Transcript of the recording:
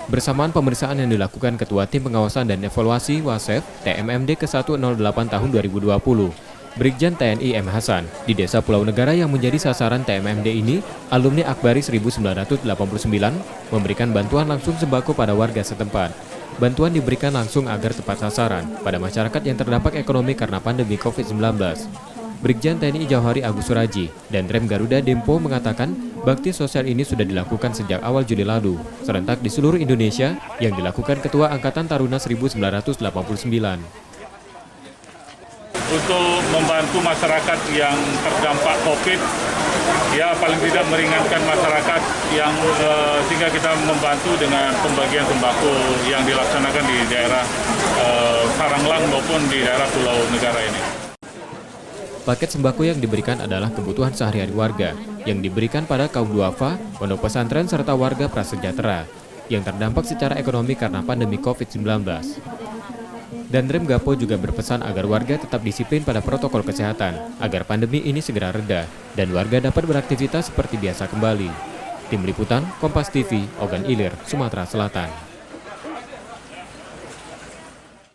Bersamaan pemeriksaan yang dilakukan Ketua Tim Pengawasan dan Evaluasi WASEF TMMD ke-108 tahun 2020, Brigjen TNI M. Hasan, di Desa Pulau Negara yang menjadi sasaran TMMD ini, alumni Akbari 1989, memberikan bantuan langsung sembako pada warga setempat. Bantuan diberikan langsung agar tepat sasaran pada masyarakat yang terdampak ekonomi karena pandemi COVID-19. Brigjen TNI Jauhari Agus Suraji dan Rem Garuda Dempo mengatakan bakti sosial ini sudah dilakukan sejak awal Juli lalu, serentak di seluruh Indonesia yang dilakukan Ketua Angkatan Taruna 1989. Untuk membantu masyarakat yang terdampak COVID, ya paling tidak meringankan masyarakat yang sehingga kita membantu dengan pembagian sembako yang dilaksanakan di daerah Saranglang maupun di daerah Pulau Negara ini. Paket sembako yang diberikan adalah kebutuhan sehari-hari warga yang diberikan pada kaum duafa, pondok pesantren serta warga prasejahtera yang terdampak secara ekonomi karena pandemi COVID-19. Dan Rem Gapo juga berpesan agar warga tetap disiplin pada protokol kesehatan agar pandemi ini segera reda dan warga dapat beraktivitas seperti biasa kembali. Tim Liputan, Kompas TV, Ogan Ilir, Sumatera Selatan.